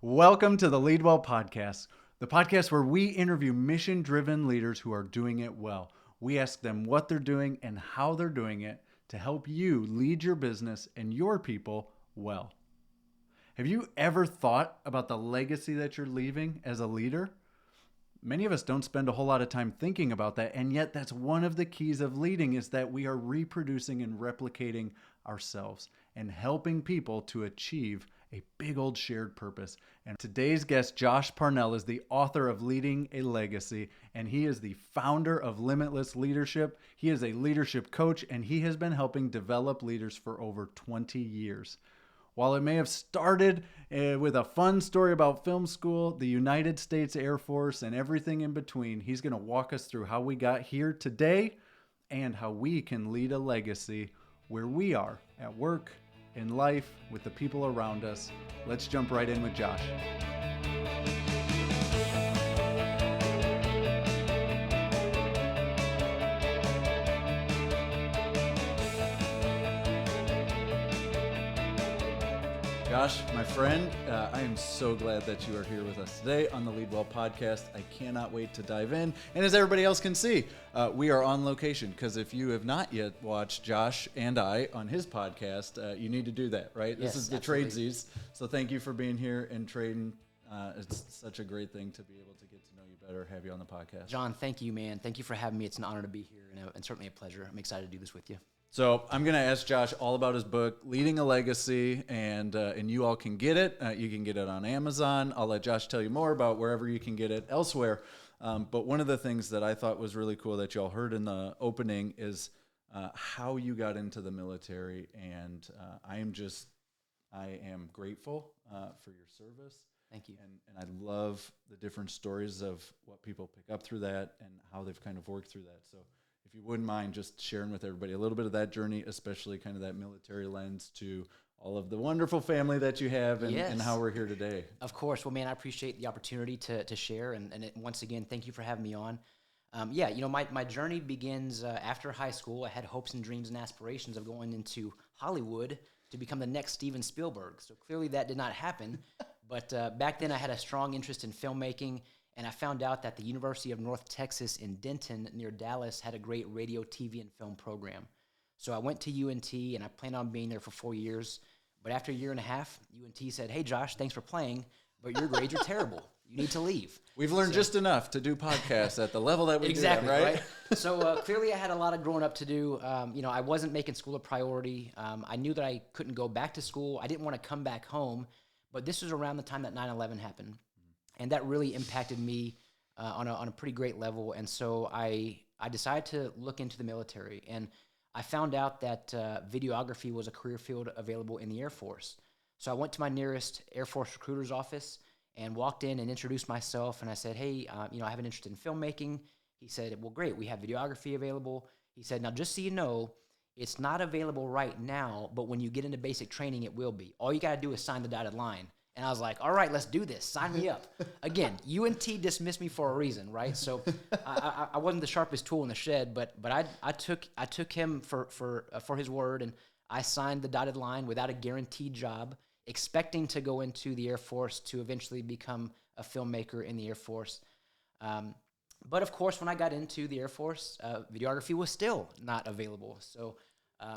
Welcome to the Leadwell podcast, the podcast where we interview mission-driven leaders who are doing it well. We ask them what they're doing and how they're doing it to help you lead your business and your people well. Have you ever thought about the legacy that you're leaving as a leader? Many of us don't spend a whole lot of time thinking about that, and yet that's one of the keys of leading is that we are reproducing and replicating ourselves and helping people to achieve a big old shared purpose. And today's guest, Josh Parnell, is the author of Leading a Legacy, and he is the founder of Limitless Leadership. He is a leadership coach, and he has been helping develop leaders for over 20 years. While it may have started with a fun story about film school, the United States Air Force, and everything in between, he's going to walk us through how we got here today and how we can lead a legacy where we are at work, in life, with the people around us. Let's jump right in with Josh. Josh, my friend, I am so glad that you are here with us today on the Leadwell podcast. I cannot wait to dive in. And as everybody else can see, we are on location because if you have not yet watched Josh and I on his podcast, you need to do that, right? Yes, this is the absolutely. Tradesies. So thank you for being here and trading. It's such a great thing to be able to get to know you better, have you on the podcast. John, thank you, man. Thank you for having me. It's an honor to be here and certainly a pleasure. I'm excited to do this with you. So I'm going to ask Josh all about his book, Leading a Legacy, and you all can get it. You can get it on Amazon. I'll let Josh tell you more about wherever you can get it elsewhere. But one of the things that I thought was really cool that y'all heard in the opening is how you got into the military, and I am grateful for your service. Thank you. And I love the different stories of what people pick up through that and how they've kind of worked through that. So if you wouldn't mind just sharing with everybody a little bit of that journey, especially kind of that military lens to all of the wonderful family that you have and how we're here today. Of course. Well, man, I appreciate the opportunity to share. And once again, thank you for having me on. My journey begins after high school. I had hopes and dreams and aspirations of going into Hollywood to become the next Steven Spielberg. So clearly that did not happen. But back then I had a strong interest in filmmaking. And I found out that the University of North Texas in Denton near Dallas had a great radio, TV, and film program. So I went to UNT, and I planned on being there for 4 years. But after a year and a half, UNT said, "Hey, Josh, thanks for playing, but your grades are terrible. You need to leave." We've learned just enough to do podcasts at the level that we exactly, do them, right? So clearly I had a lot of growing up to do. I wasn't making school a priority. I knew that I couldn't go back to school. I didn't want to come back home. But this was around the time that 9/11 happened. And that really impacted me on a pretty great level. And so I decided to look into the military. And I found out that videography was a career field available in the Air Force. So I went to my nearest Air Force recruiter's office and walked in and introduced myself. And I said, "Hey, I have an interest in filmmaking." He said, "Well, great. We have videography available." He said, "Now, just so you know, it's not available right now, but when you get into basic training, it will be. All you got to do is sign the dotted line." And I was like, "All right, let's do this. Sign me up." Again, UNT dismissed me for a reason, right? So I wasn't the sharpest tool in the shed, but I took him for his word, and I signed the dotted line without a guaranteed job, expecting to go into the Air Force to eventually become a filmmaker in the Air Force. But of course, when I got into the Air Force, videography was still not available. So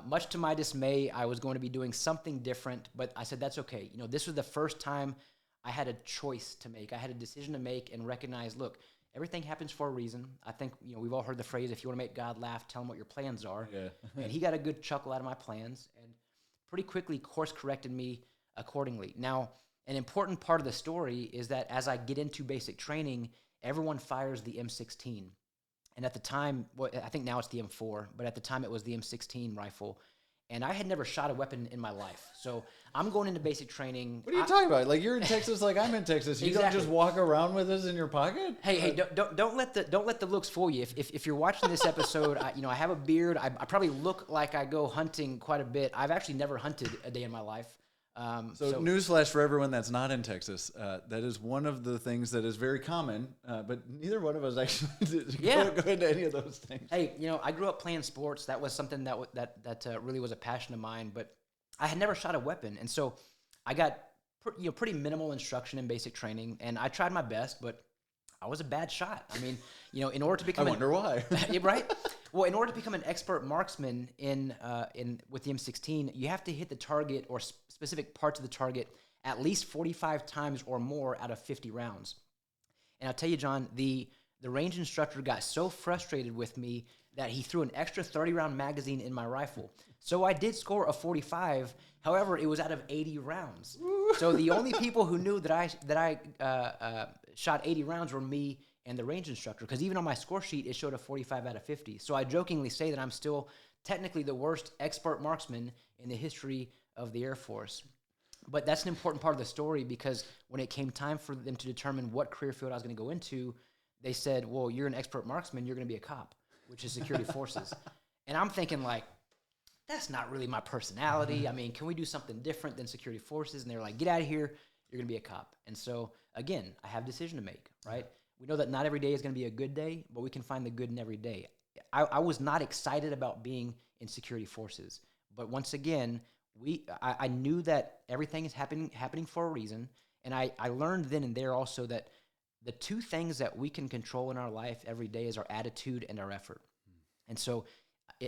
much to my dismay, I was going to be doing something different, but I said, that's okay. This was the first time I had a choice to make. I had a decision to make and recognize, look, everything happens for a reason. I think, we've all heard the phrase, if you want to make God laugh, tell him what your plans are. Yeah. And he got a good chuckle out of my plans and pretty quickly course corrected me accordingly. Now, an important part of the story is that as I get into basic training, everyone fires the M16. And at the time, I think now it's the M4, but at the time it was the M16 rifle. And I had never shot a weapon in my life. So I'm going into basic training. What are you talking about? Like you're in Texas, like I'm in Texas. You don't just walk around with this in your pocket? Hey, don't let the looks fool you. If you're watching this episode, I have a beard. I probably look like I go hunting quite a bit. I've actually never hunted a day in my life. So newsflash for everyone that's not in Texas, that is one of the things that is very common, but neither one of us actually go into any of those things. Hey, I grew up playing sports. That was something that really was a passion of mine, but I had never shot a weapon. And so I got pretty minimal instruction and basic training, and I tried my best, but I was a bad shot. I mean, in order to become I wonder why. yeah, right? Well, in order to become an expert marksman in with the M16, you have to hit the target or specific parts of the target at least 45 times or more out of 50 rounds. And I'll tell you, John, the range instructor got so frustrated with me that he threw an extra 30-round magazine in my rifle. So I did score a 45. However, it was out of 80 rounds. So the only people who knew that I shot 80 rounds were me and the range instructor, because even on my score sheet, it showed a 45 out of 50. So I jokingly say that I'm still technically the worst expert marksman in the history of the Air Force. But that's an important part of the story, because when it came time for them to determine what career field I was going to go into, they said, well, you're an expert marksman, you're going to be a cop, which is security forces. And I'm thinking, like, that's not really my personality. I mean, can we do something different than security forces? And they were like, get out of here, you're going to be a cop. And so, again, I have a decision to make, right? We know that not every day is going to be a good day, but we can find the good in every day. I was not excited about being in security forces. But once again, I knew that everything is happening for a reason. And I learned then and there also that the two things that we can control in our life every day is our attitude and our effort. And so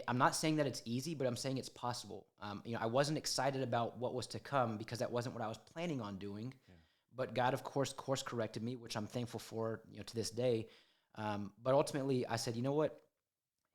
I'm not saying that it's easy, but I'm saying it's possible. I wasn't excited about what was to come because that wasn't what I was planning on doing. Yeah. But God, of course, course corrected me, which I'm thankful for, to this day. But ultimately, I said, you know what?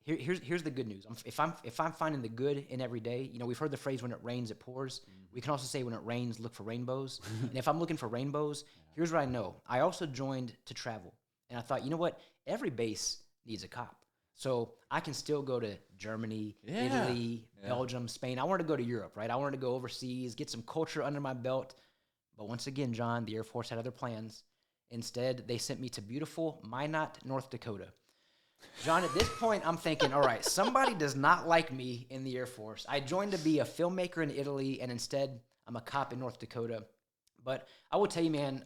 Here's the good news. If I'm finding the good in every day, we've heard the phrase, when it rains, it pours. Mm-hmm. We can also say, when it rains, look for rainbows. And if I'm looking for rainbows, here's what I know. I also joined to travel. And I thought, you know what? Every base needs a cop. So I can still go to Germany, Italy, Belgium, Spain. I wanted to go to Europe, right? I wanted to go overseas, get some culture under my belt. But once again, John, the Air Force had other plans. Instead, they sent me to beautiful Minot, North Dakota. John, at this point, I'm thinking, all right, somebody does not like me in the Air Force. I joined to be a filmmaker in Italy, and instead, I'm a cop in North Dakota. But I will tell you, man,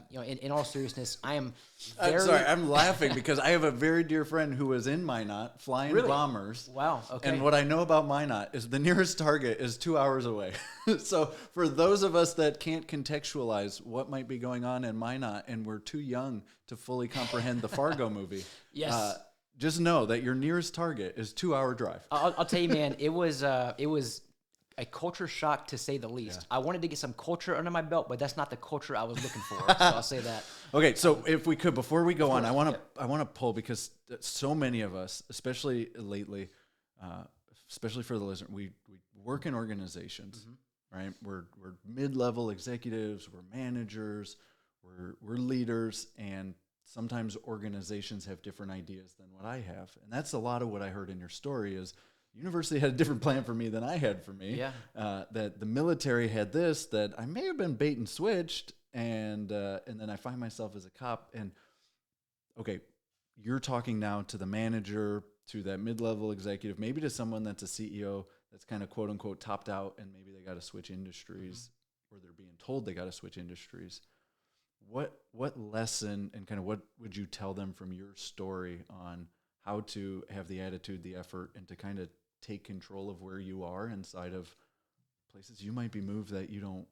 in all seriousness, I am very... I'm sorry, I'm laughing because I have a very dear friend who was in Minot flying bombers. Wow, okay. And what I know about Minot is the nearest target is 2 hours away. So for those of us that can't contextualize what might be going on in Minot, and we're too young to fully comprehend the Fargo movie, yes. Just know that your nearest target is 2 hour drive. I'll tell you, man, it was a culture shock, to say the least. Yeah. I wanted to get some culture under my belt, but that's not the culture I was looking for. So I'll say that. Okay, so if we could, before we go on, I want to pull, because so many of us, especially lately, especially for the listener, we work in organizations, right? We're mid-level executives, we're managers, we're leaders, and sometimes organizations have different ideas than what I have. And that's a lot of what I heard in your story is university had a different plan for me than I had for me. Yeah. That the military had this, that I may have been bait and switched, and then I find myself as a cop. And okay, you're talking now to the manager, to that mid-level executive, maybe to someone that's a CEO that's kind of quote unquote topped out, and maybe they got to switch industries, or they're being told they got to switch industries. What lesson and kind of what would you tell them from your story on how to have the attitude, the effort, and to kind of take control of where you are inside of places you might be moved that you don't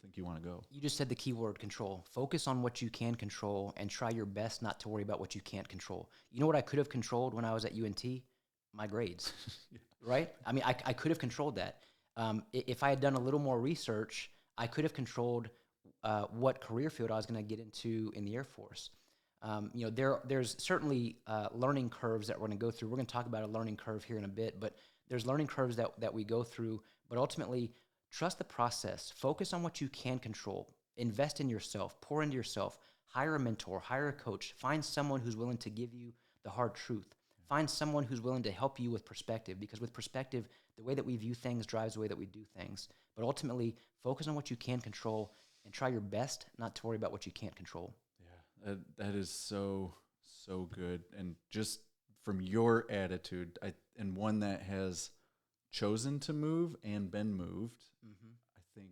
think you want to go? You just said the key word, control. Focus on what you can control and try your best not to worry about what you can't control. You know what I could have controlled when I was at UNT? My grades, right? I mean, I could have controlled that. If I had done a little more research, I could have controlled what career field I was going to get into in the Air Force. There's certainly learning curves that we're going to go through. We're going to talk about a learning curve here in a bit, but there's learning curves that we go through. But ultimately, trust the process. Focus on what you can control. Invest in yourself. Pour into yourself. Hire a mentor. Hire a coach. Find someone who's willing to give you the hard truth. Find someone who's willing to help you with perspective, because with perspective, the way that we view things drives the way that we do things. But ultimately, focus on what you can control and try your best not to worry about what you can't control. Yeah, that is so good. And just from your attitude, and one that has chosen to move and been moved, I think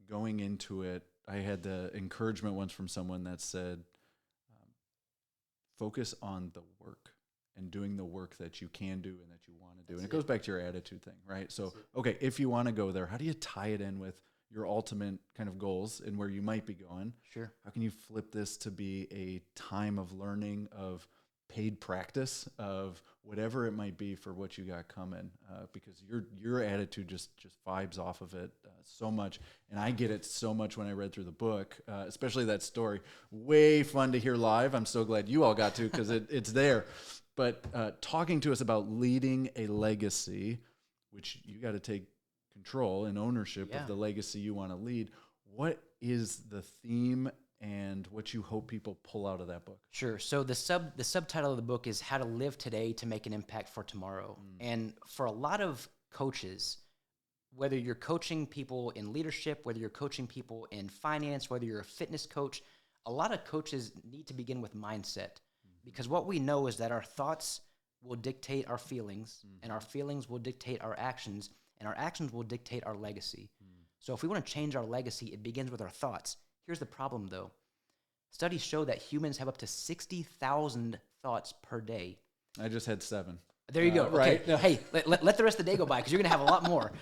going into it, I had the encouragement once from someone that said, focus on the work and doing the work that you can do and that you want to do. And it goes back to your attitude thing, right? So, okay, if you want to go there, how do you tie it in with your ultimate kind of goals and where you might be going. Sure. How can you flip this to be a time of learning, of paid practice, of whatever it might be for what you got coming? Because your attitude just vibes off of it so much, and I get it so much when I read through the book, especially that story. Way fun to hear live. I'm so glad you all got to, because it's there. But talking to us about leading a legacy, which you got to take control and ownership of the legacy you want to lead. What is the theme and what you hope people pull out of that book? Sure. So the subtitle of the book is How to Live Today to Make an Impact for Tomorrow. And for a lot of coaches, whether you're coaching people in leadership, whether you're coaching people in finance, whether you're a fitness coach, a lot of coaches need to begin with mindset. Because what we know is that our thoughts will dictate our feelings, and our feelings will dictate our actions, and our actions will dictate our legacy. So if we want to change our legacy, it begins with our thoughts. Here's the problem, though. Studies show that humans have up to 60,000 thoughts per day. I just had 7. There you go. Right? Okay. Hey, let the rest of the day go by, because you're going to have a lot more.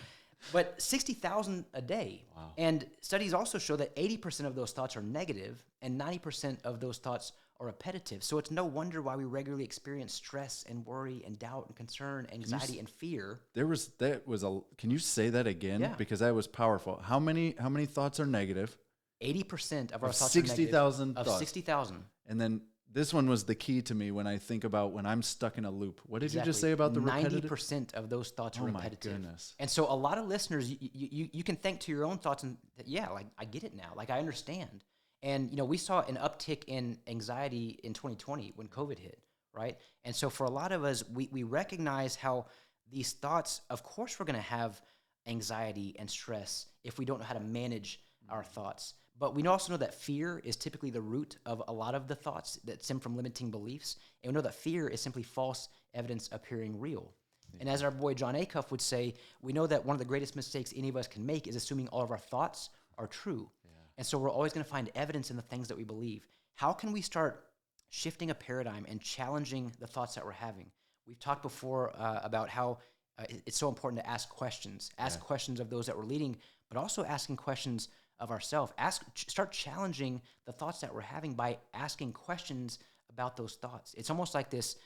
But 60,000 a day. Wow. And studies also show that 80% of those thoughts are negative, and 90% of those thoughts are repetitive. So it's no wonder why we regularly experience stress and worry and doubt and concern, anxiety and fear. Can you say that again? Yeah. Because that was powerful. How many thoughts are negative? 80% of our thoughts 60,000 are negative. thoughts. Of 60,000. And then this one was the key to me when I think about when I'm stuck in a loop. What did you just say about the repetitive? 90% of those thoughts are repetitive. Oh my goodness. And so a lot of listeners, you can think to your own thoughts and like, I get it now. Like, I understand. And, we saw an uptick in anxiety in 2020 when COVID hit, right? And so for a lot of us, we recognize how these thoughts, of course, we're going to have anxiety and stress if we don't know how to manage our thoughts. But we also know that fear is typically the root of a lot of the thoughts that stem from limiting beliefs. And we know that fear is simply false evidence appearing real. Yeah. And as our boy John Acuff would say, we know that one of the greatest mistakes any of us can make is assuming all of our thoughts are true. Yeah. And so we're always going to find evidence in the things that we believe. How can we start shifting a paradigm and challenging the thoughts that we're having? We've talked before about how it's so important to ask questions. Ask questions of those that we're leading, but also asking questions of ourselves. Start challenging the thoughts that we're having by asking questions about those thoughts. It's almost like this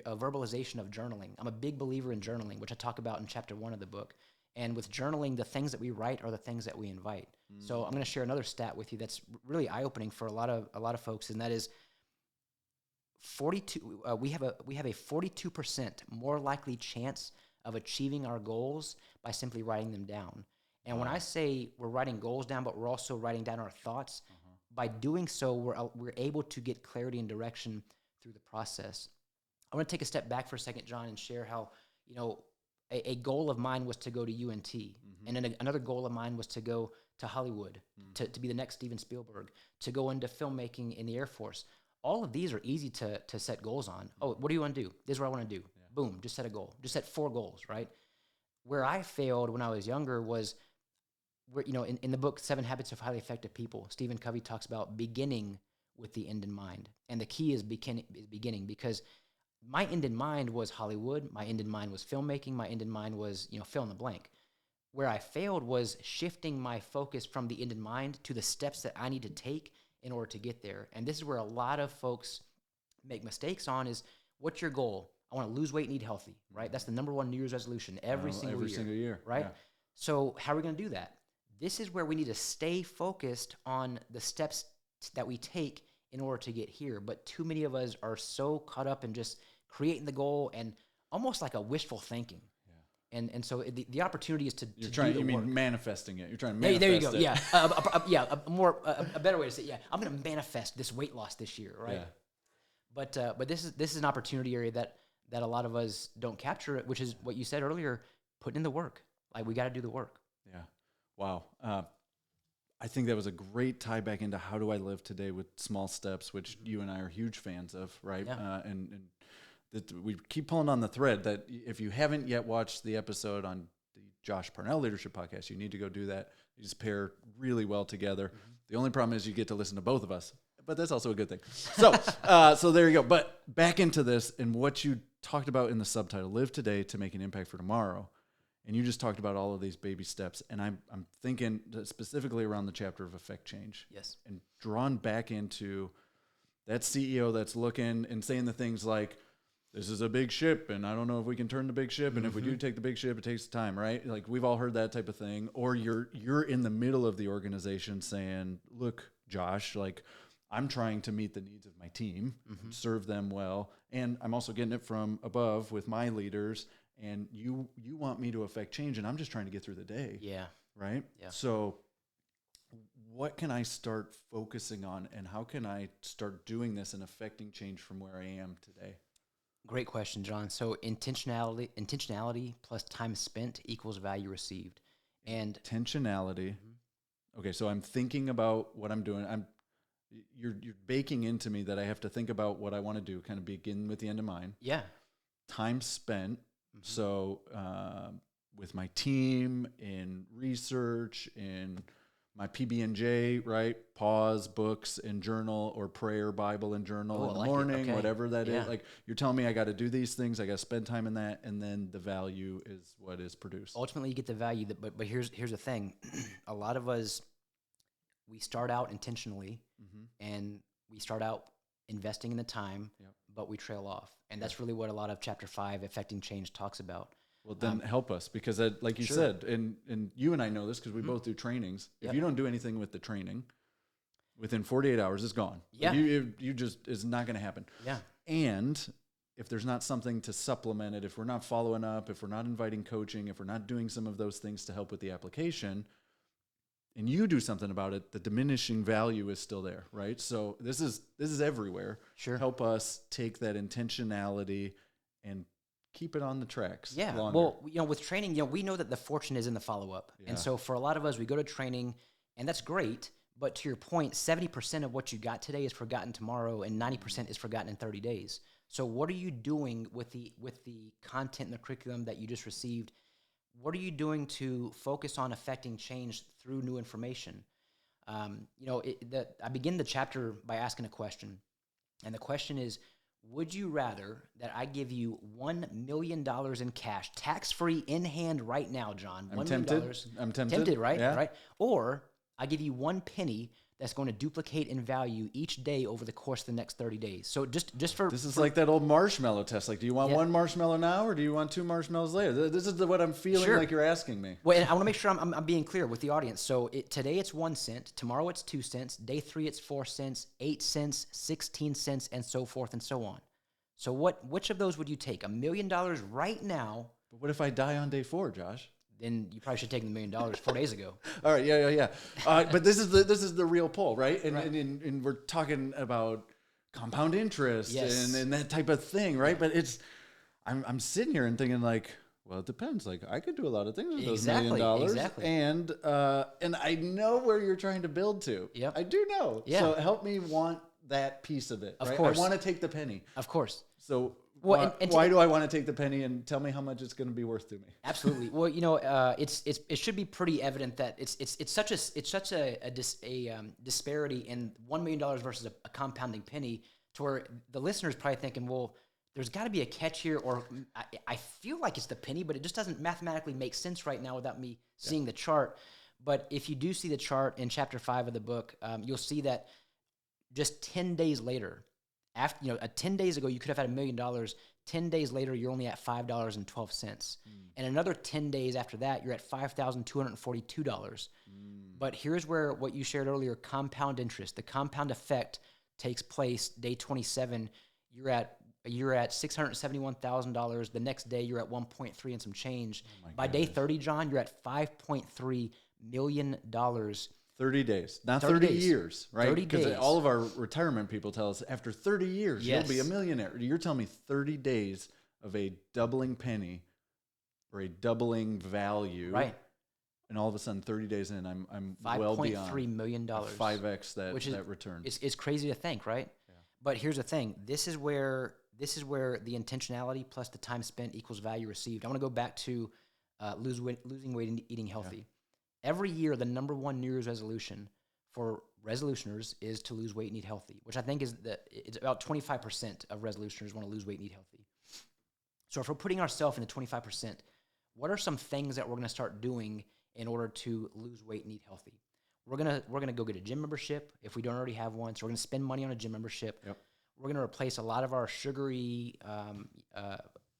verbalization of journaling. I'm a big believer in journaling, which I talk about in chapter 1 of the book. And with journaling, the things that we write are the things that we invite. So I'm going to share another stat with you that's really eye-opening for a lot of folks, and that is 42. We have a 42% more likely chance of achieving our goals by simply writing them down. And when I say we're writing goals down, but we're also writing down our thoughts, by doing so, we're able to get clarity and direction through the process. I want to take a step back for a second, John, and share how, a goal of mine was to go to UNT, and then another goal of mine was to go to Hollywood, to be the next Steven Spielberg, to go into filmmaking in the Air Force. All of these are easy to set goals on. Oh, what do you want to do? This is what I want to do. Yeah. Boom, just set a goal. Just set 4 goals, right? Where I failed when I was younger was, in the book, 7 Habits of Highly Effective People, Stephen Covey talks about beginning with the end in mind. And the key is beginning, because my end in mind was Hollywood. My end in mind was filmmaking. My end in mind was, fill in the blank. Where I failed was shifting my focus from the end in mind to the steps that I need to take in order to get there. And this is where a lot of folks make mistakes on is, what's your goal? I want to lose weight and eat healthy, right? That's the number 1 New Year's resolution every single year. Right? Yeah. So how are we going to do that? This is where we need to stay focused on the steps that we take in order to get here. But too many of us are so caught up in just creating the goal and almost like a wishful thinking. Yeah. And so the opportunity is to You're trying. do the you work. mean manifesting it? You're trying to manifest there you go. it. Yeah. A better way to say it. Yeah. I'm going to manifest this weight loss this year, right? Yeah. But this is an opportunity area that a lot of us don't capture, which is what you said earlier, putting in the work. Like, we got to do the work. Yeah. Wow. I think that was a great tie back into how do I live today with small steps, which you and I are huge fans of, right? Yeah. And that we keep pulling on the thread that if you haven't yet watched the episode on the Josh Parnell Leadership Podcast, you need to go do that. You just pair really well together. The only problem is you get to listen to both of us, but that's also a good thing. So, so there you go. But back into this and what you talked about in the subtitle, Live Today to Make an Impact for Tomorrow. And you just talked about all of these baby steps. And I'm thinking specifically around the chapter of effect change. Yes. And drawn back into that CEO that's looking and saying the things like, this is a big ship, and I don't know if we can turn the big ship. And if we do take the big ship, it takes time, right? Like we've all heard that type of thing. Or you're in the middle of the organization saying, look, Josh, like I'm trying to meet the needs of my team, serve them well. And I'm also getting it from above with my leaders. And you want me to affect change, and I'm just trying to get through the day. Yeah. Right? Yeah. So what can I start focusing on, and how can I start doing this and affecting change from where I am today? Great question, John. So intentionality plus time spent equals value received. And Intentionality. Okay, so I'm thinking about what I'm doing. You're baking into me that I have to think about what I want to do, kind of begin with the end in mind. yeah, Time spent. So with my team, in research, in my PB&J, right? Pause, books and journal, or prayer, Bible and journal in the morning, Okay. whatever that is. Like you're telling me I got to do these things, I got to spend time in that, and then the value is what is produced. ultimately you get the value. But here's the thing: a lot of us, we start out intentionally, and we start out investing in the time, but we trail off, and that's really what a lot of Chapter 5, Affecting Change, talks about. Well, then help us, because like you said, and you and I know this because we both do trainings. If you don't do anything with the training, within 48 hours, it's gone. Yeah. You just, it's not going to happen. Yeah. And if there's not something to supplement it, if we're not following up, if we're not inviting coaching, if we're not doing some of those things to help with the application, and you do something about it, the diminishing value is still there, right? So this is everywhere. Sure. Help us take that intentionality and keep it on the tracks. Yeah. Longer. Well, with training, we know that the fortune is in the follow-up. Yeah. And so for a lot of us, we go to training, and that's great. But to your point, 70% of what you got today is forgotten tomorrow, and 90% is forgotten in 30 days. So what are you doing with the content and the curriculum that you just received? What are you doing to focus on affecting change through new information? I begin the chapter by asking a question. And the question is, would you rather that I give you $1 million in cash, tax-free, in hand right now, John? I'm tempted. I'm tempted. Tempted, right? Yeah. Right. Or I give you one penny that's going to duplicate in value each day over the course of the next 30 days. So just for... This is like that old marshmallow test. Like, do you want one marshmallow now, or do you want 2 marshmallows later? This is what I'm feeling like you're asking me. Well, and I want to make sure I'm being clear with the audience. So today it's 1 cent. Tomorrow it's 2 cents. Day 3 it's 4 cents, 8 cents, 16 cents, and so forth and so on. So which of those would you take? $1 million right now? But what if I die on day 4, Josh? Then you probably should take the $1 million 4 days ago. All right, yeah. But this is the real pull, right? And we're talking about compound interest and that type of thing, right? But I'm sitting here and thinking like, well, it depends. Like I could do a lot of things with those $1 million. Exactly. And I know where you're trying to build to. Yep. I do know. Yeah. So help me want that piece of it. Of right? course. I want to take the penny. Of course. So Well, why do I want to take the penny, and tell me how much it's going to be worth to me? Absolutely. Well, it should be pretty evident that it's such a disparity in $1 million versus a compounding penny, to where the listener is probably thinking, well, there's got to be a catch here, or I feel like it's the penny, but it just doesn't mathematically make sense right now without me seeing the chart. But if you do see the chart in chapter 5 of the book, you'll see that just 10 days later, after 10 days ago you could have had $1 million. 10 days later you're only at $5.12, and another 10 days after that you're at $5,242. But here's where what you shared earlier, compound interest, the compound effect takes place. Day 27, you're at $671,000. The next day you're at 1.3 and some change. By day 30, John, you're at $5.3 million. 30 days, not 30 years, right? 30 days. Because all of our retirement people tell us after 30 years, Yes. you'll be a millionaire. You're telling me 30 days of a doubling penny or a doubling value. Right. And all of a sudden, 30 days in, I'm well beyond $5.3 million. 5x that return. It's crazy to think, right? Yeah. But here's the thing. This is where the intentionality plus the time spent equals value received. I want to go back to losing weight and eating healthy. Yeah. Every year, the number one New Year's resolution for resolutioners is to lose weight and eat healthy, which I think it's about 25% of resolutioners want to lose weight and eat healthy. So if we're putting ourselves in the 25%, what are some things that we're going to start doing in order to lose weight and eat healthy? We're gonna go get a gym membership if we don't already have one. So we're gonna spend money on a gym membership. Yep. We're gonna replace a lot of our sugary,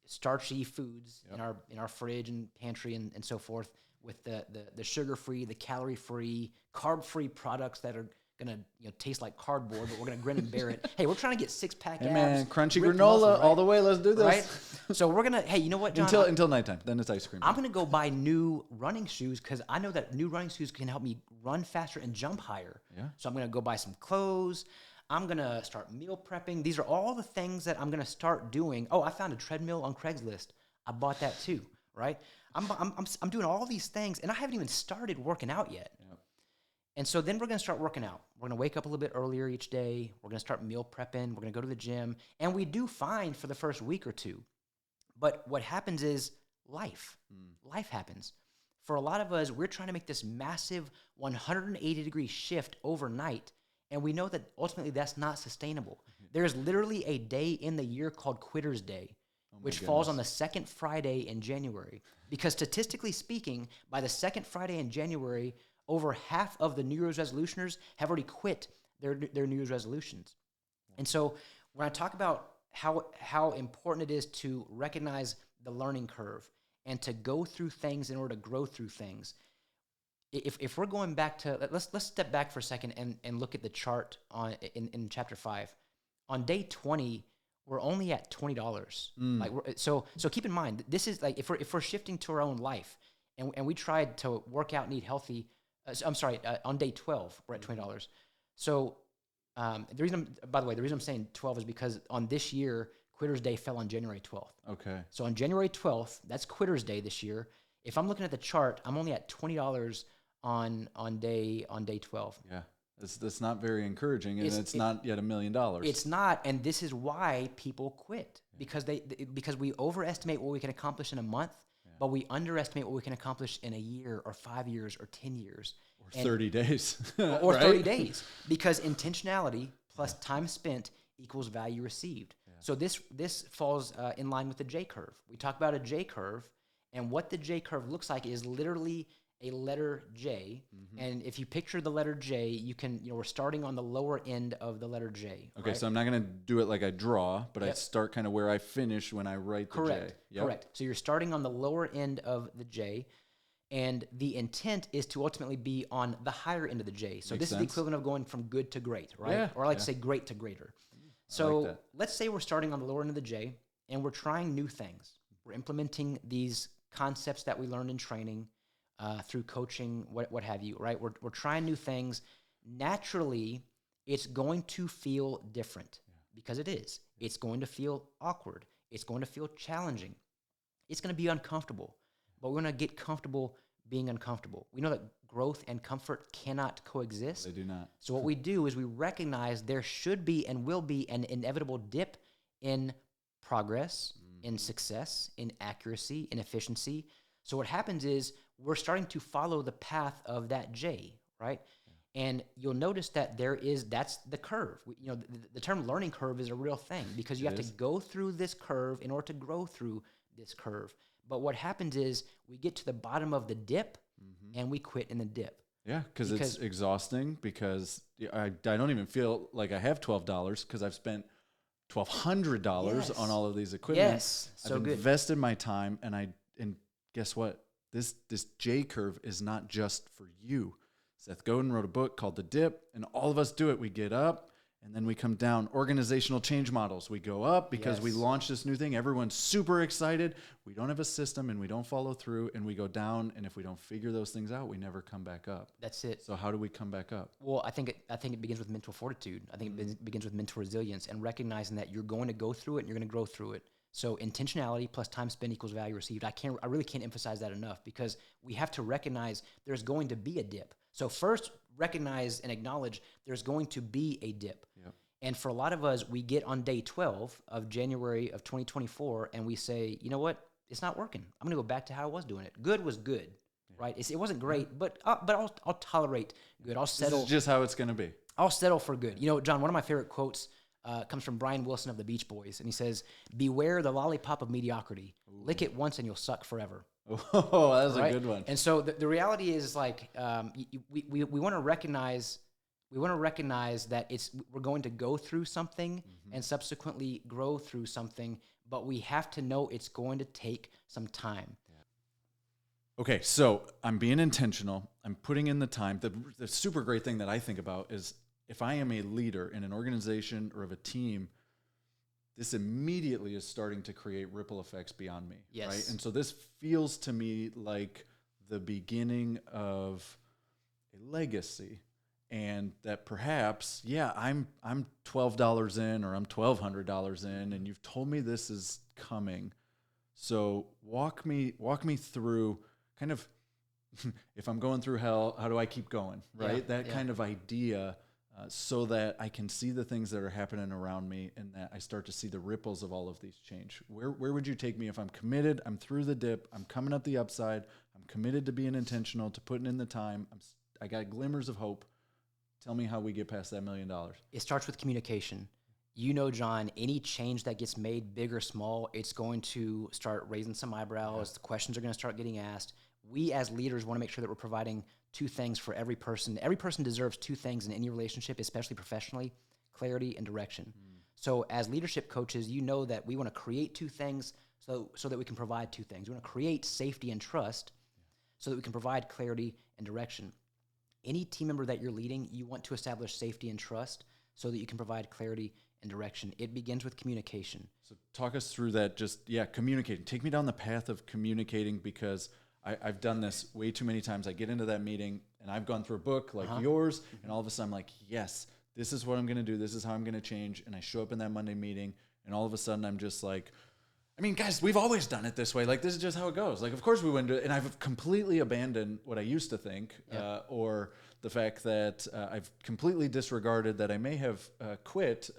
starchy foods in our fridge and pantry and so forth with the sugar-free, the calorie-free, carb-free products that are gonna taste like cardboard, but we're gonna grin and bear it. Hey, we're trying to get six-pack abs. Man, crunchy ripped granola muscles, right? all the way. Let's do this. Right? So we're gonna. Hey, you know what, John? Until nighttime. Then it's ice cream. I'm gonna go buy new running shoes because I know that new running shoes can help me run faster and jump higher. Yeah. So I'm gonna go buy some clothes. I'm gonna start meal prepping. These are all the things that I'm gonna start doing. Oh, I found a treadmill on Craigslist. I bought that too. Right? I'm doing all these things, and I haven't even started working out yet. Yep. And so then we're going to start working out. We're going to wake up a little bit earlier each day. We're going to start meal prepping. We're going to go to the gym. And we do fine for the first week or two. But what happens is life. Life happens. For a lot of us, we're trying to make this massive 180-degree shift overnight. And we know that ultimately that's not sustainable. There's literally a day in the year called Quitter's Day, which falls on the second Friday in January. Because statistically speaking, by the second Friday in January, over half of the New Year's resolutioners have already quit their New Year's resolutions. And so when I talk about how important it is to recognize the learning curve and to go through things in order to grow through things, if we're going back to, let's step back for a second and look at the chart in chapter 5. On day 20, we're only at $20. Like so keep in mind, this is like if we're shifting to our own life and we tried to work out and eat healthy. On day 12, we're at $20. So the reason I'm saying 12 is because on this year, Quitter's Day fell on January 12th. Okay. So on January 12th, that's Quitter's Day this year. If I'm looking at the chart, I'm only at $20 on day 12. Yeah. That's not very encouraging, and it's not yet $1 million. It's not, and this is why people quit, because we overestimate what we can accomplish in a month, but we underestimate what we can accomplish in a year or 5 years or 10 years. Or 30 days. Or right? 30 days. Because intentionality plus time spent equals value received. Yeah. So this falls in line with the J curve. We talk about a J curve, and what the J curve looks like is literally a letter J. And if you picture the letter J, we're starting on the lower end of the letter J. Okay, right? so I'm not going to do it like I draw, but I start kind of where I finish when I write the J. Yep. Correct. So you're starting on the lower end of the J, and the intent is to ultimately be on the higher end of the J. So this is the equivalent of going from good to great, right? Yeah. Or I like to say great to greater. So let's say we're starting on the lower end of the J, and we're trying new things. We're implementing these concepts that we learned in training, through coaching, what have you, right? We're trying new things. Naturally, it's going to feel different because it is. It's going to feel awkward. It's going to feel challenging. It's going to be uncomfortable, but we're going to get comfortable being uncomfortable. We know that growth and comfort cannot coexist. They do not. So what we do is we recognize there should be and will be an inevitable dip in progress, in success, in accuracy, in efficiency. So what happens is we're starting to follow the path of that J, right? Yeah. And you'll notice that that's the curve. The term learning curve is a real thing because you have to go through this curve in order to grow through this curve. But what happens is we get to the bottom of the dip and we quit in the dip. Yeah, because it's exhausting because I don't even feel like I have $12 because I've spent $1,200 on all of these equipment. Yes, so I've invested my time, and guess what? This J curve is not just for you. Seth Godin wrote a book called The Dip, and all of us do it. We get up, and then we come down. Organizational change models. We go up because we launch this new thing. Everyone's super excited. We don't have a system, and we don't follow through, and we go down. And if we don't figure those things out, we never come back up. That's it. So how do we come back up? Well, I think it begins with mental fortitude. I think it begins with mental resilience and recognizing that you're going to go through it and you're going to grow through it. So intentionality plus time spent equals value received. I really can't emphasize that enough because we have to recognize there's going to be a dip. So first, recognize and acknowledge there's going to be a dip. Yep. And for a lot of us, we get on day 12 of January of 2024 and we say, you know what? It's not working. I'm going to go back to how I was doing it. Good was good, right? It wasn't great, but I'll tolerate good. I'll settle. This is just how it's going to be. I'll settle for good. John, one of my favorite quotes comes from Brian Wilson of the Beach Boys, and he says, "Beware the lollipop of mediocrity. Ooh. Lick it once and you'll suck forever." Oh, that was a right? good one. And so the reality is like we want to recognize that we're going to go through something and subsequently grow through something, but we have to know it's going to take some time. Okay, so I'm being intentional. I'm putting in the time. The super great thing that I think about is if I am a leader in an organization or of a team, this immediately is starting to create ripple effects beyond me, Yes. right? And so this feels to me like the beginning of a legacy, and that perhaps, yeah, I'm $12 in, or I'm $1,200 in, and you've told me this is coming. So walk me through kind of if I'm going through hell, how do I keep going, right? That kind of idea, so that I can see the things that are happening around me, and that I start to see the ripples of all of these change. Where would you take me if I'm committed? I'm through the dip. I'm coming up the upside. I'm committed to being intentional, to putting in the time. I got glimmers of hope. Tell me how we get past that $1 million. It starts with communication. John, any change that gets made, big or small, it's going to start raising some eyebrows. The questions are going to start getting asked. We as leaders want to make sure that we're providing two things for every person. Every person deserves two things in any relationship, especially professionally: clarity and direction. So as leadership coaches, you know that we want to create two things so that we can provide two things. We want to create safety and trust so that we can provide clarity and direction. Any team member that you're leading, you want to establish safety and trust so that you can provide clarity and direction. It begins with communication. So talk us through that. Just, communicating. Take me down the path of communicating, because I've done this way too many times. I get into that meeting and I've gone through a book like yours, and all of a sudden I'm like, yes, this is what I'm going to do. This is how I'm going to change. And I show up in that Monday meeting, and all of a sudden I'm just like, I mean, guys, we've always done it this way. Like, this is just how it goes. Like, of course we wouldn't do it. And I've completely abandoned what I used to think, or the fact that I've completely disregarded that I may have quit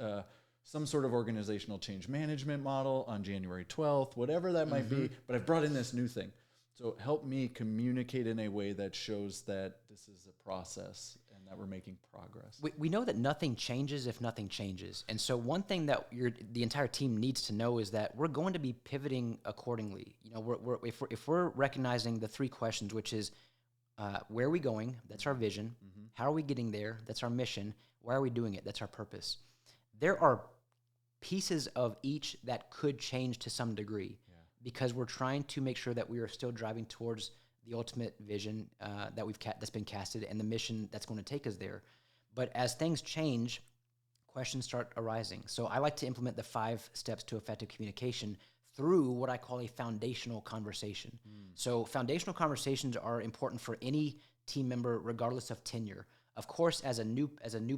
some sort of organizational change management model on January 12th, whatever that might be. But I've brought in this new thing. So help me communicate in a way that shows that this is a process and that we're making progress. We know that nothing changes if nothing changes. And so one thing that the entire team needs to know is that we're going to be pivoting accordingly. You know, if we're recognizing the three questions, which is where are we going? That's our vision. How are we getting there? That's our mission. Why are we doing it? That's our purpose. There are pieces of each that could change to some degree, because we're trying to make sure that we are still driving towards the ultimate vision that's been casted, and the mission that's going to take us there. But as things change, questions start arising. So I like to implement the 5 steps to effective communication through what I call a foundational conversation. So foundational conversations are important for any team member, regardless of tenure. Of course, as a new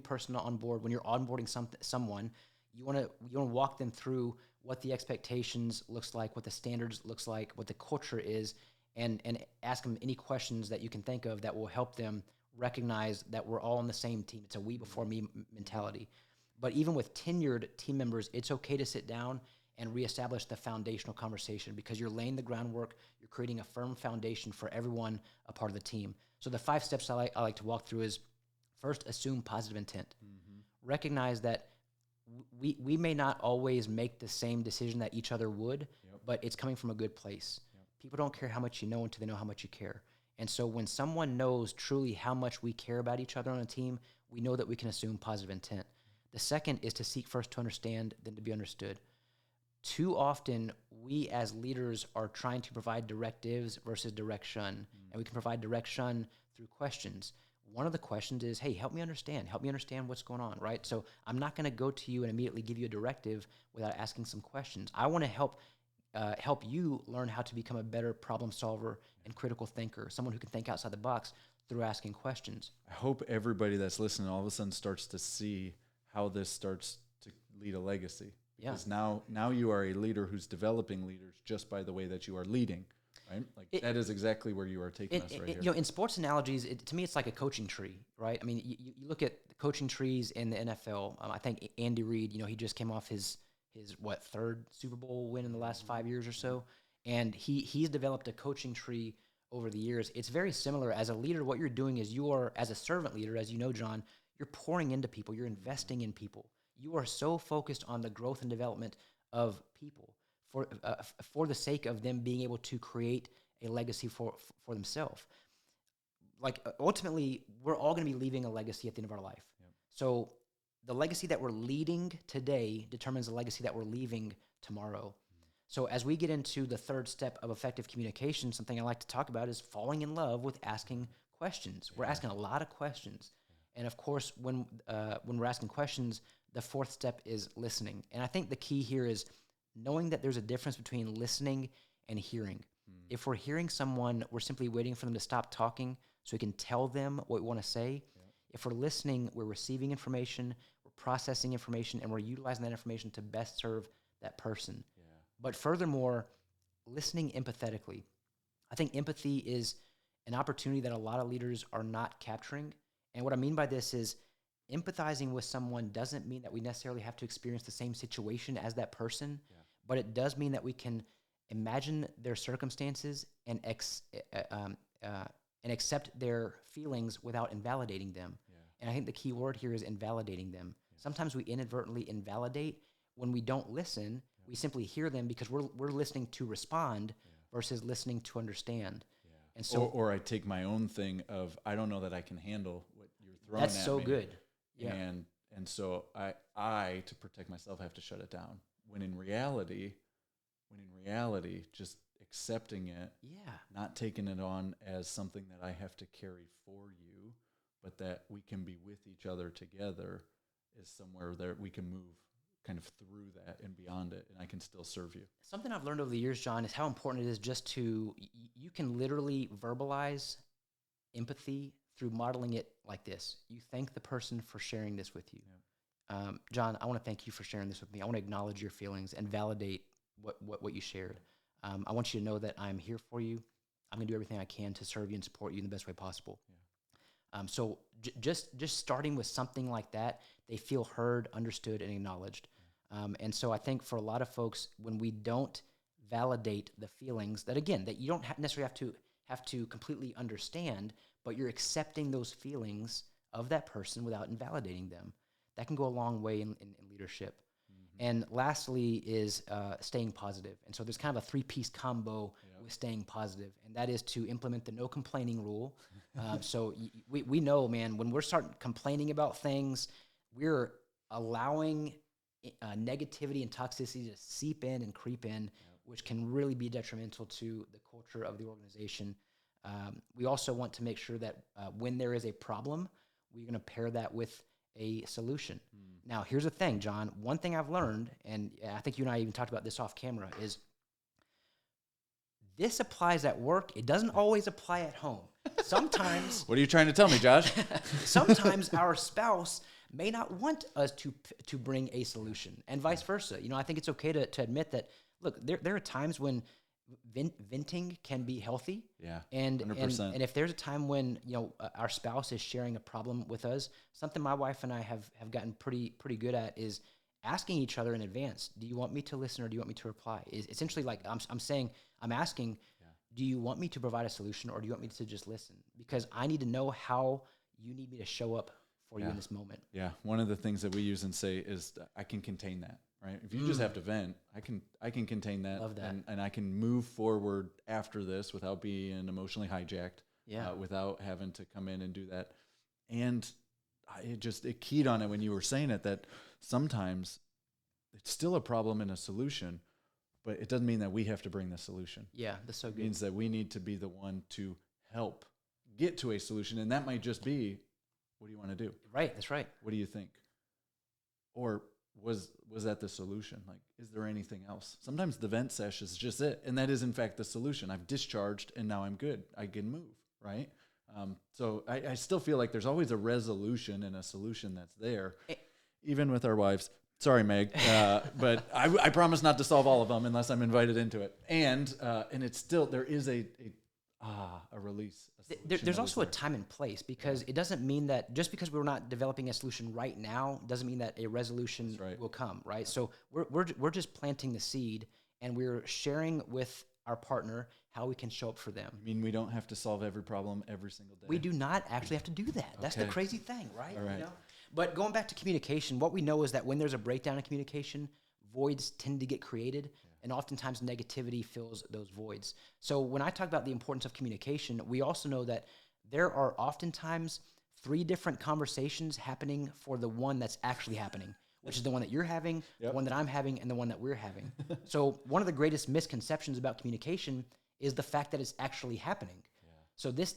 person on board, when you're onboarding someone, you want to walk them through what the expectations looks like, what the standards looks like, what the culture is, and ask them any questions that you can think of that will help them recognize that we're all on the same team. It's a we before me mentality. But even with tenured team members, it's okay to sit down and reestablish the foundational conversation, because you're laying the groundwork, you're creating a firm foundation for everyone a part of the team. So the 5 steps I like to walk through is: first, assume positive intent. Recognize that we may not always make the same decision that each other would, but it's coming from a good place. People don't care how much you know until they know how much you care. And so when someone knows truly how much we care about each other on a team, we know that we can assume positive intent. The second is to seek first to understand, then to be understood. Too often, we as leaders are trying to provide directives versus direction, and we can provide direction through questions. One of the questions is, hey, help me understand what's going on, right? So I'm not going to go to you and immediately give you a directive without asking some questions. I want to help you learn how to become a better problem solver and critical thinker, someone who can think outside the box through asking questions. I hope everybody that's listening all of a sudden starts to see how this starts to lead a legacy. Because now you are a leader who's developing leaders just by the way that you are leading. Right? Like that is exactly where you are taking us right here. You know, in sports analogies, to me, it's like a coaching tree, right? I mean, you look at the coaching trees in the NFL. I think Andy Reid, he just came off his 3rd Super Bowl win in the last 5 years or so, and he's developed a coaching tree over the years. It's very similar. As a leader, what you're doing is you are, as a servant leader, as you know, John, you're pouring into people. You're investing in people. You are so focused on the growth and development of people for the sake of them being able to create a legacy for themselves. Like ultimately, we're all going to be leaving a legacy at the end of our life. Yep. So the legacy that we're leading today determines the legacy that we're leaving tomorrow. So as we get into the third step of effective communication, something I like to talk about is falling in love with asking questions. We're asking a lot of questions. And of course, when we're asking questions, the fourth step is listening. And I think the key here is knowing that there's a difference between listening and hearing. If we're hearing someone, we're simply waiting for them to stop talking so we can tell them what we want to say. If we're listening, we're receiving information, we're processing information, and we're utilizing that information to best serve that person. But furthermore, listening empathetically. I think empathy is an opportunity that a lot of leaders are not capturing. And what I mean by this is empathizing with someone doesn't mean that we necessarily have to experience the same situation as that person, but it does mean that we can imagine their circumstances and accept their feelings without invalidating them. And I think the key word here is invalidating them. Sometimes we inadvertently invalidate when we don't listen. We simply hear them because we're listening to respond versus listening to understand. And so, or I take my own thing of I don't know that I can handle what you're throwing at me. That's so good. Yeah. And so I to protect myself have to shut it down. When in reality, just accepting it, not taking it on as something that I have to carry for you, but that we can be with each other together is somewhere that we can move kind of through that and beyond it, and I can still serve you. Something I've learned over the years, John, is how important it is just to, you can literally verbalize empathy through modeling it like this. You thank the person for sharing this with you. John, I want to thank you for sharing this with me. I want to acknowledge your feelings and validate what you shared. I want you to know that I'm here for you. I'm going to do everything I can to serve you and support you in the best way possible. So just starting with something like that, they feel heard, understood, and acknowledged. And so I think for a lot of folks, when we don't validate the feelings that, again, that you don't necessarily have to completely understand, but you're accepting those feelings of that person without invalidating them, that can go a long way in leadership. And lastly is staying positive. And so there's kind of a three-piece combo with staying positive, and that is to implement the no complaining rule. So we know, man, when we're starting complaining about things, we're allowing negativity and toxicity to seep in and creep in, which can really be detrimental to the culture of the organization. We also want to make sure that when there is a problem, we're going to pair that with a solution. Now, here's the thing, John. One thing I've learned, and I think you and I even talked about this off camera, is this applies at work. It doesn't always apply at home. Sometimes... What are you trying to tell me, Josh? Sometimes our spouse may not want us to bring a solution, and vice versa. I think it's okay to admit that, look, there are times when venting can be healthy. And 100%. And if there's a time when our spouse is sharing a problem with us, something my wife and I have gotten pretty good at is asking each other in advance. Do you want me to listen or do you want me to reply? Is essentially like I'm asking, do you want me to provide a solution or do you want me to just listen? Because I need to know how you need me to show up for you in this moment. One of the things that we use and say is I can contain that. Right. If you just have to vent, I can contain that. Love that. And I can move forward after this without being emotionally hijacked. Without having to come in and do that. And it keyed on it when you were saying it, that sometimes it's still a problem and a solution, but it doesn't mean that we have to bring the solution. Yeah, that's so good. It means that we need to be the one to help get to a solution. And that might just be, what do you want to do? Right. That's right. What do you think? Or was that the solution? Like, is there anything else? Sometimes the vent sesh is just it. And that is, in fact, the solution. I've discharged, and now I'm good. I can move, right? So I still feel like there's always a resolution and a solution that's there, even with our wives. Sorry, Meg, but I promise not to solve all of them unless I'm invited into it. And it's still, there is a release. There's also a time and place, because it doesn't mean that just because we're not developing a solution right now doesn't mean that a resolution will come, right? So we're just planting the seed, and we're sharing with our partner how we can show up for them. I mean, we don't have to solve every problem every single day. We do not actually have to do that. That's the crazy thing, right? All right. But going back to communication, what we know is that when there's a breakdown in communication, voids tend to get created. And oftentimes negativity fills those voids. So when I talk about the importance of communication, we also know that there are oftentimes 3 different conversations happening for the one that's actually happening, which is the one that you're having, the one that I'm having, and the one that we're having. So one of the greatest misconceptions about communication is the fact that it's actually happening. So this,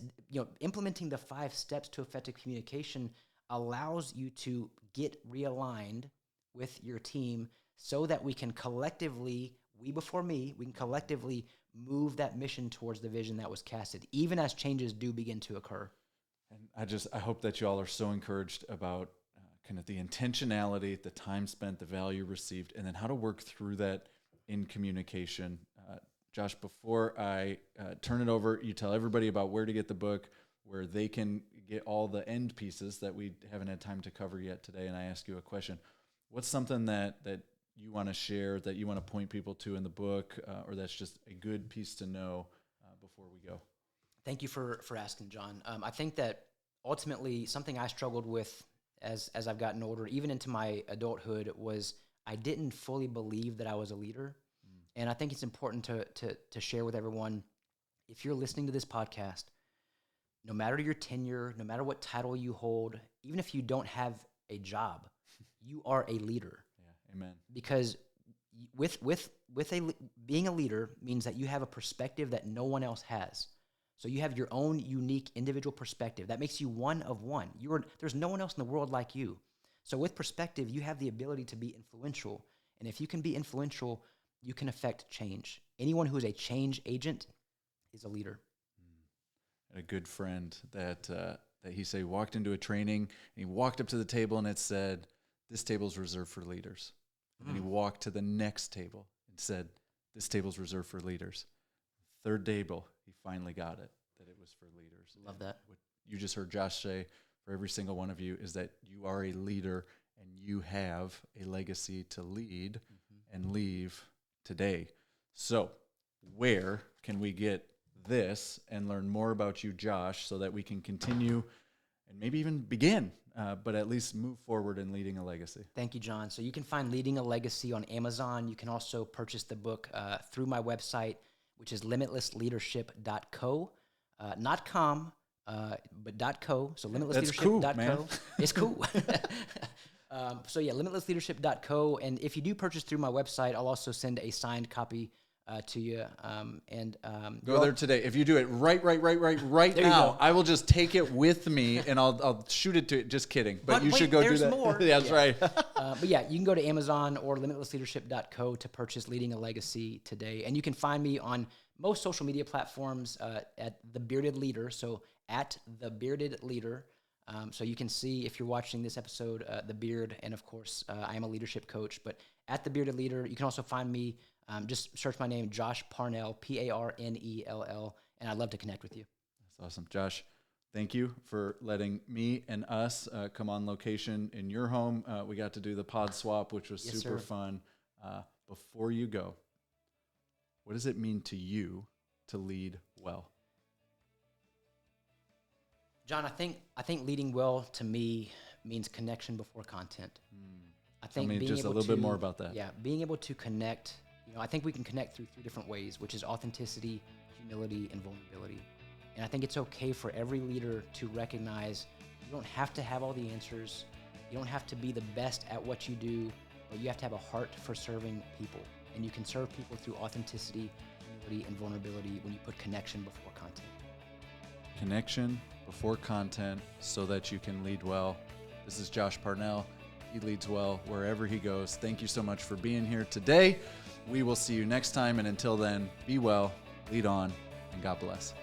implementing the 5 steps to effective communication allows you to get realigned with your team so that we can collectively, we before me, we can collectively move that mission towards the vision that was casted, even as changes do begin to occur. And I hope that you all are so encouraged about kind of the intentionality, the time spent, the value received, and then how to work through that in communication. Josh, before I turn it over, you tell everybody about where to get the book, where they can get all the end pieces that we haven't had time to cover yet today, and I ask you a question. What's something that you want to share, that you want to point people to in the book, or that's just a good piece to know before we go? Thank you for asking, John. I think that ultimately something I struggled with as I've gotten older, even into my adulthood, was I didn't fully believe that I was a leader. And I think it's important to share with everyone, if you're listening to this podcast, no matter your tenure, no matter what title you hold, even if you don't have a job, you are a leader. Yeah, amen. Because being a leader means that you have a perspective that no one else has. So you have your own unique individual perspective. That makes you one of one. There's no one else in the world like you. So with perspective, you have the ability to be influential. And if you can be influential, you can affect change. Anyone who is a change agent is a leader. A good friend that he said he walked into a training and he walked up to the table and it said, "This table's reserved for leaders." And he walked to the next table and said, "This table's reserved for leaders." Third table, he finally got it, that it was for leaders. Love that. What you just heard Josh say for every single one of you is that you are a leader and you have a legacy to lead and leave today. So where can we get this and learn more about you, Josh, so that we can continue and maybe even begin, but at least move forward in leading a legacy? Thank you, John. So you can find Leading a Legacy on Amazon. You can also purchase the book through my website, which is limitlessleadership.co, not com, but .co. So limitlessleadership.co. That's cool, man. It's cool. So yeah, limitlessleadership.co. And if you do purchase through my website, I'll also send a signed copy to you. Go there today. If you do it right now, I will just take it with me and I'll shoot it to it. Just kidding. But you should go do that. More. Yeah, that's right. But yeah, you can go to Amazon or limitlessleadership.co to purchase Leading a Legacy today. And you can find me on most social media platforms at The Bearded Leader. So at The Bearded Leader. So you can see, if you're watching this episode, the beard, and of course, I am a leadership coach, but at The Bearded Leader. You can also find me, just search my name, Josh Parnell, Parnell, and I'd love to connect with you. That's awesome. Josh, thank you for letting me and us come on location in your home. We got to do the pod swap, which was super fun. Before you go, what does it mean to you to lead well? John, I think leading well to me means connection before content. I think Tell me being just a able little bit more about that. Yeah, being able to connect. I think we can connect through 3 different ways, which is authenticity, humility, and vulnerability. And I think it's okay for every leader to recognize you don't have to have all the answers. You don't have to be the best at what you do, but you have to have a heart for serving people. And you can serve people through authenticity, humility, and vulnerability when you put connection before content. Connection before content so that you can lead well. This is Josh Parnell. He leads well wherever he goes. Thank you so much for being here today. We will see you next time. And until then, be well, lead on, and God bless.